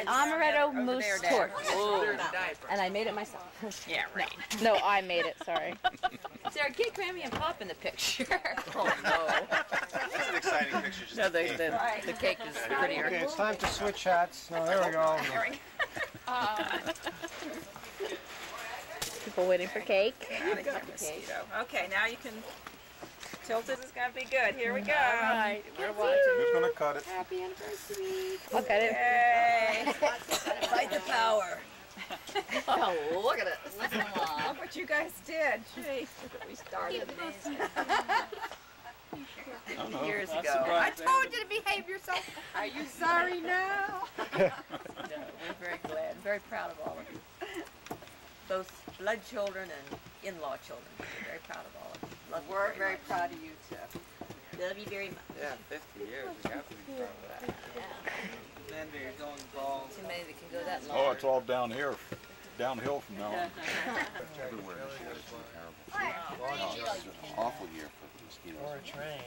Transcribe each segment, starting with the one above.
amaretto mousse torte. And I made it myself. Yeah, right. No, I made it, sorry. Sarah, get Grammy and Pop in the picture. Oh, no. That's an exciting picture. Just No, the cake is prettier. Okay, it's time to switch hats. No, there we go. People waiting for cake. Mosquito. Okay, now you can tilt it. It's going to be good. Here we go. All right, we're watching. Who's gonna cut it? Happy anniversary. I'll cut it. Yay. Fight the power. Oh, look at it. Look what you guys did. Gee. We started Years ago. ago. I told you to behave yourself. Are you sorry now? No, we're very glad, very proud of all of you. Both blood children and in-law children. We're very proud of all of you. Love We're you very much. proud of you too. Love you very much. Yeah, 50 years. We have to be proud of that. Yeah. Then you're going balls. Too many that can go that long. Oh, it's all down here, downhill from now on. Everywhere this year has been terrible. It's an awful year for the mosquitoes. Or a train.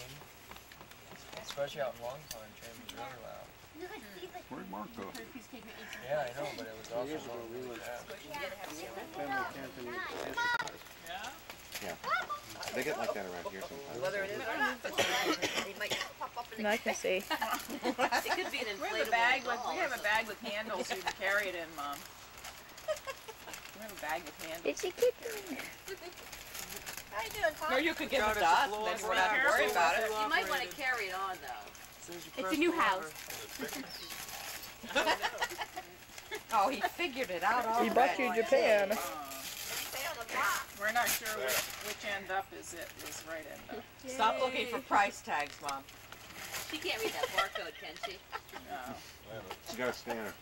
Especially out in Long Pond, train was really loud. Where'd Mark go? Yeah, I know, but it was also Years ago, loud. we went Yeah. Yeah. They get like that around here sometimes. Whether it is or not, but they might pop up in Now I can see. It could be an We have inflatable a bag with doll. we have a bag with handles you can carry it in, Mom. We have a bag with handles. It's a kitten. How you doing, Tom? Or you could give Got it us to a us, floor then you for wouldn't have to worry our about it. You might want to carry it on though. It's a new house. Oh, he figured it out You already. bought you Japan. We're not sure which end up is right end up. Stop looking for price tags, Mom. She can't read that barcode, can she? No. She got a scanner.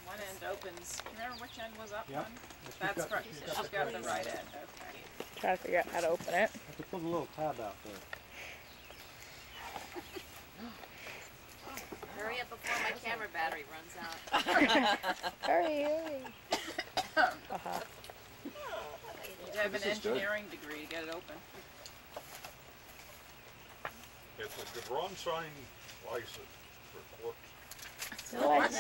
One end opens. Remember which end was up Yep. one? That's right. She's got the right end. Okay. Trying to figure out how to open it. Have to put a little tab out there. Hurry up before my camera battery runs out. Hurry, hurry. Uh-huh. You have an engineering degree to get it open. It's a Gebronstein license for corpse. What?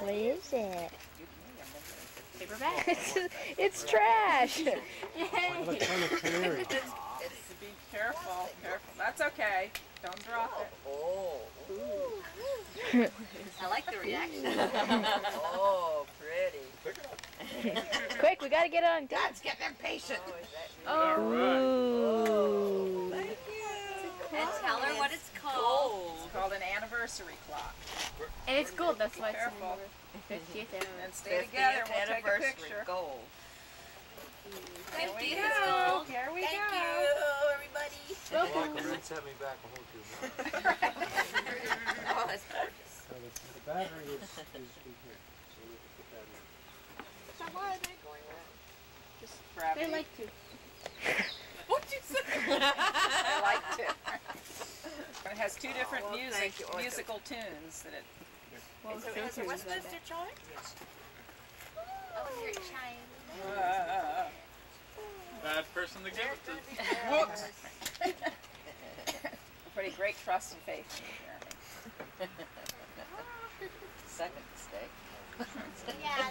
What is it? Paper bag. It's trash. Electronic canary. Be careful, careful. That's okay. Don't drop it. Oh. I like the reaction. Oh, pretty. Quick, we gotta get on. Dad's getting impatient. Ooh. Thank you. And tell her what it's called. It's called an anniversary clock. And it's gold, that's why it's Careful. 50th anniversary. And stay together. We'll take a picture. Gold. There we It's go. gold. Here we Thank go. you, everybody. Set me back a whole 2 months. Oh, that's gorgeous. So the battery is in here. So we can put that in. So why are they going wrong? Just grab They it. like to. What'd you say? I liked it. It has two different well, thank you, Orca. musical tunes that it. Is it Westminster chime? Oh, your chime. Bad person to give it to. Whoops. Put a great trust and faith in you, Jeremy. Second mistake. Yeah,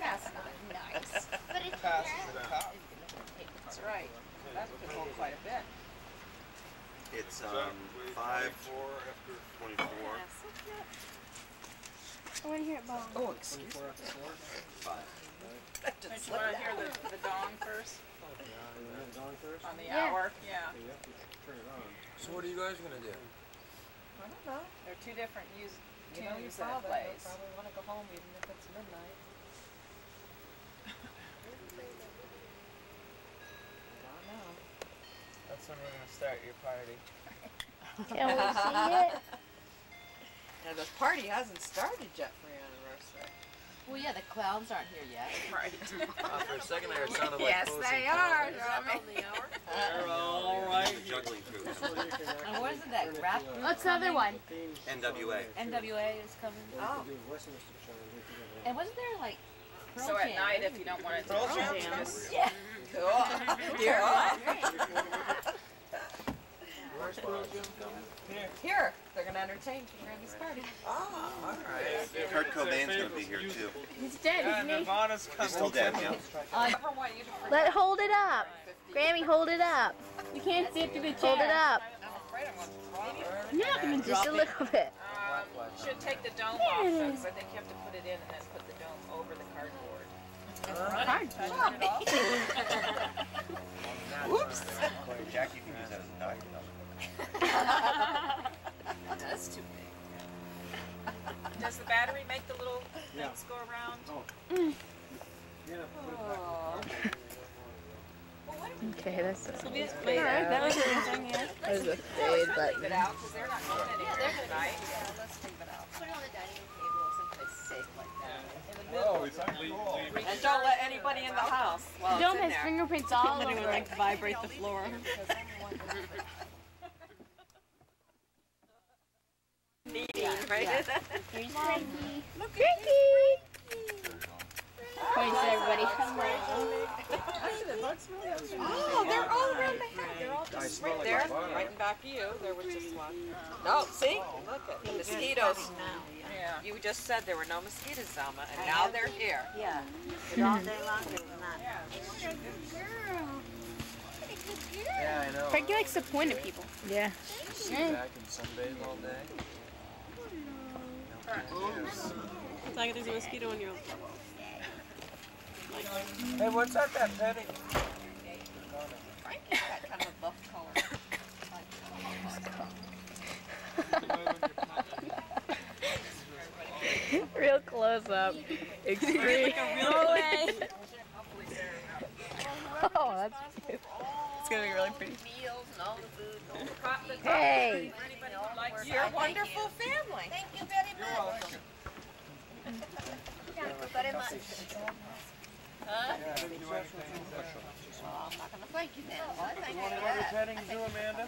that's not nice. But it's That's right. That could hold quite a bit. It's 5-4 after 24. I want to hear it bomb. Oh, excuse me. 24 after 4? 5. Don't you want to hear the dong first? Yeah, you want it on first? On the Yeah. hour? Yeah. You have to turn it on. So what are you guys going to do? I don't know. There are two different tunes You know your that it father. plays. He'll probably want to go home even if it's midnight. I don't know. That's when we're going to start your party. Can we see it? Now the party hasn't started yet for your anniversary. Well, yeah, the clowns aren't here yet. Right. For a second there, it sounded like Yes, they are, Is that Jeremy. on the hour? They're all right. Juggling through this. And what is it, that rap group? What's the other one? NWA. NWA is coming. Oh. And wasn't there like Pearl So at Jam? night, if you don't want it to Pearl jam, Jam. just Yeah. Cool. Here. Where's Pearl Jam coming? Here. They're going to entertain for Randy's party. Oh, alright. Kurt Cobain's gonna be here too. He's dead, isn't he? Nirvana's coming. He's still dead, yeah. Hold it up. Grammy, hold it up. You can't see it through the chair. Hold it up. No, just a little bit. Should take the dome off though, because I think you have to put it in and then put the dome over the cardboard. Whoops. Jackie can use that as a knife. That's too big. Does the battery make the little things go around? Okay, that's a Alright, that was interesting, yeah. that was a fade button. Leave it out, because they're not going anywhere tonight. Put it on the dining room table someplace safe like that. Oh, it's actually And don't let anybody in the house while Dome it's in has there. fingerprints all over it. Vibrate the floor. Right? Here's Frankie. Frankie! Points at everybody. Oh, they're all around the house. They're all just right there, right in back of you. There was just one. No, see? Look at the mosquitoes. Yeah. You just said there were no mosquitoes, Selma, and now they're here. Yeah. All day long, there's not. Yeah, I know. Frankie likes to point at people. Yeah. Sit back and sunbathe all day. It's like there's a mosquito in your... Hey, what's that petty? Frankie's got kind of a buff color. Real close up. Extreme. Oh, that's cute. It's gonna be really pretty. Meals and all the food. Hey! You're a wonderful family. Thank you very much. Thank you very much. Huh? Well, I'm not going to thank you now. Well, thank you Want to for go to that. petting too, Amanda?